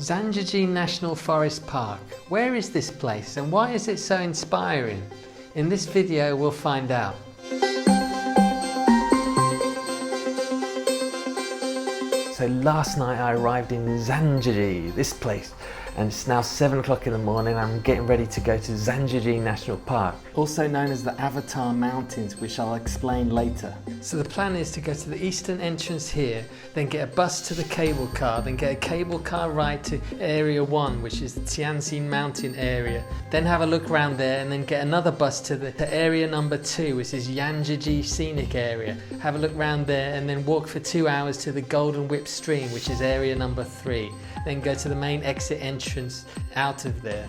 Zanjanji National Forest Park. Where is this place and why is it so inspiring? In this video we'll find out. So last night I arrived in Zanjanji, this place, and it's now 7 o'clock in the morning. I'm getting ready to go to Zanjanji National Park, also known as the Avatar Mountains, which I'll explain later. So the plan is to go to the eastern entrance here, then get a bus to the cable car, then get a cable car ride to Area 1, which is the Tianxin Mountain area, then have a look around there and then get another bus to area number 2, which is Yanjiji Scenic Area. Have a look around there and then walk for 2 hours to the Golden Whip Stream, which is area number 3. Then go to the main exit entrance out of there.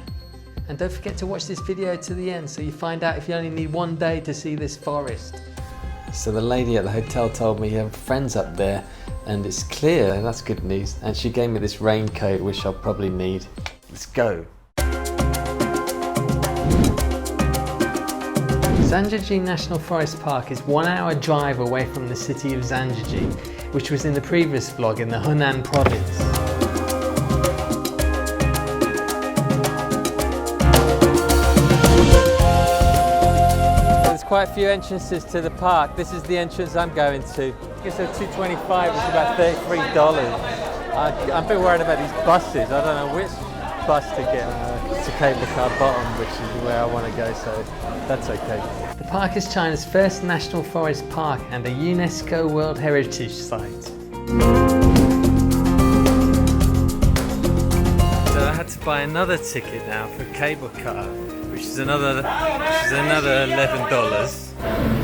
And don't forget to watch this video to the end so you find out if you only need 1 day to see this forest. So the lady at the hotel told me you have friends up there and it's clear, that's good news. And she gave me this raincoat which I'll probably need. Let's go. Zanjanji National Forest Park is 1 hour drive away from the city of Zanjanji, which was in the previous vlog in the Hunan province. There's quite a few entrances to the park. This is the entrance I'm going to. It's a $2.25, it's about $33. I'm a bit worried about these buses. I don't know which bus to get. It's a cable car bottom, which is where I want to go, so that's okay. The park is China's first national forest park and a UNESCO World Heritage Site. So I had to buy another ticket now for a cable car, which is another $11.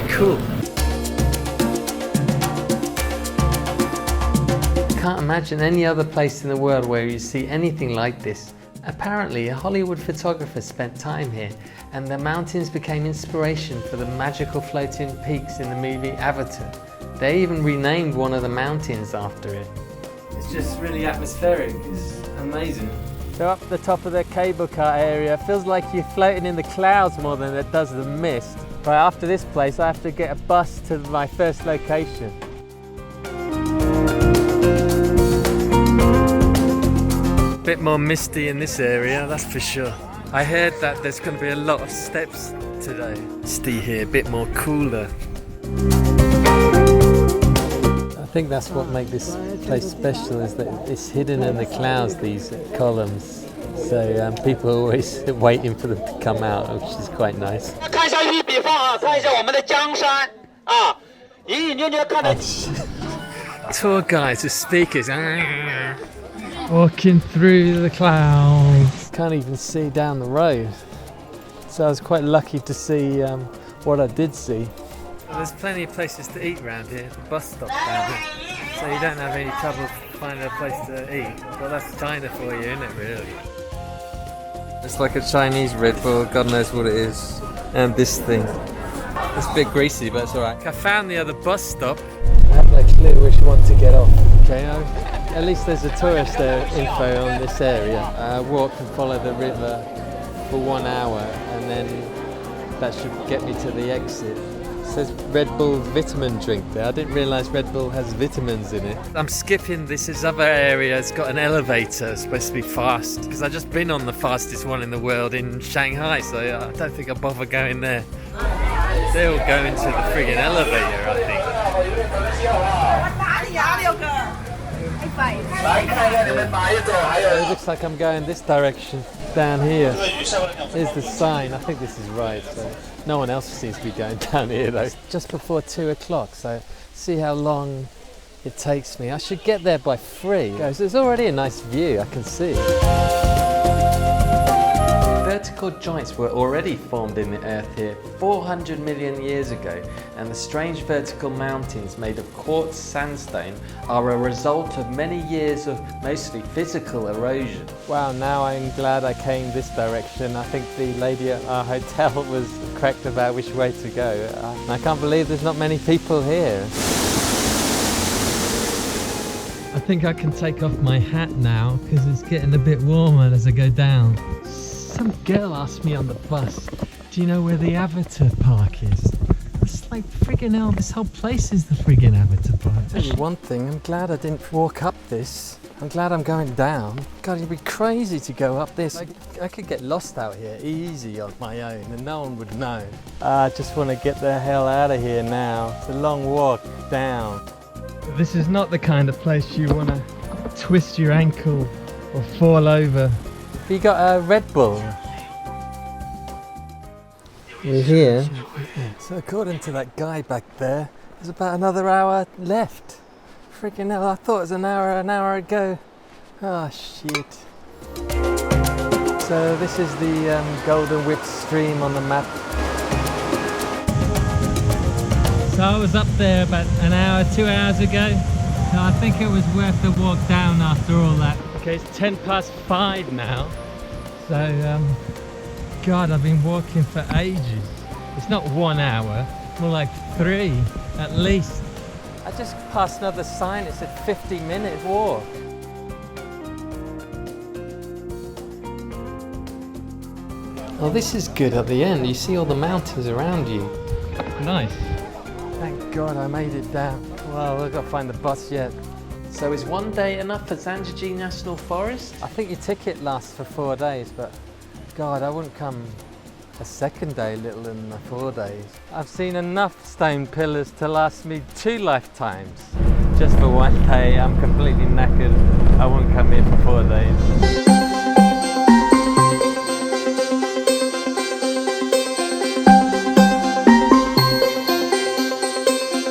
Cool. I can't imagine any other place in the world where you see anything like this. Apparently, a Hollywood photographer spent time here, and the mountains became inspiration for the magical floating peaks in the movie Avatar. They even renamed one of the mountains after it. It's just really atmospheric, it's amazing. So up the top of the cable car area, it feels like you're floating in the clouds more than it does the mist. But after this place, I have to get a bus to my first location. Bit more misty in this area, that's for sure. I heard that there's going to be a lot of steps today. Misty here, a bit more cooler. I think that's what makes this place special, is that it's hidden in the clouds, these columns. So people are always waiting for them to come out, which is quite nice. Tour guides with speakers. Walking through the clouds. Can't even see down the road. So I was quite lucky to see what I did see. Well, there's plenty of places to eat around here. The bus stop down here. So you don't have any trouble finding a place to eat. Well, that's China for you, isn't it, really? It's like a Chinese Red Bull, God knows what it is. And this thing. It's a bit greasy, but it's alright. I found the other bus stop. I have no clue which one to get off. Okay, at least there's a tourist info on this area. Walk and follow the river for 1 hour and then that should get me to the exit. It says Red Bull vitamin drink there. I didn't realise Red Bull has vitamins in it. I'm skipping this other area. It's got an elevator. It's supposed to be fast because I've just been on the fastest one in the world in Shanghai, so I don't think I'll bother going there. They'll go into the friggin' elevator, I think. It looks like I'm going this direction, down here. Here's the sign, I think this is right, so no one else seems to be going down here though. It's just before 2 o'clock, so see how long it takes me. I should get there by 3. Guys, there's already a nice view, I can see. Vertical joints were already formed in the earth here 400 million years ago, and the strange vertical mountains made of quartz sandstone are a result of many years of mostly physical erosion. Wow, now I'm glad I came this direction. I think the lady at our hotel was correct about which way to go. I can't believe there's not many people here. I think I can take off my hat now because it's getting a bit warmer as I go down. Some girl asked me on the bus, do you know where the Avatar Park is? It's like friggin' hell, this whole place is the friggin' Avatar Park. I'll tell you one thing, I'm glad I didn't walk up this. I'm glad I'm going down. God, it'd be crazy to go up this. I could get lost out here easy on my own and no one would know. I just want to get the hell out of here now. It's a long walk down. This is not the kind of place you want to twist your ankle or fall over. Have you got a Red Bull? We're here. So according to that guy back there, there's about another hour left. Freaking hell, I thought it was an hour ago. Oh shit. So this is the Golden Whip stream on the map. So I was up there about an hour, 2 hours ago. So I think it was worth the walk down after all that. Okay, it's 5:10 now. So, God, I've been walking for ages. It's not 1 hour, more like 3 at least. I just passed another sign, it said 50-minute walk. Well, this is good at the end. You see all the mountains around you. Nice. Thank God I made it down. Well, I've got to find the bus yet. So is 1 day enough for Zhangjiajie National Forest? I think your ticket lasts for 4 days, but God, I wouldn't come a second day little than 4 days. I've seen enough stone pillars to last me 2 lifetimes. Just for 1 day, I'm completely knackered. I won't come here for 4 days.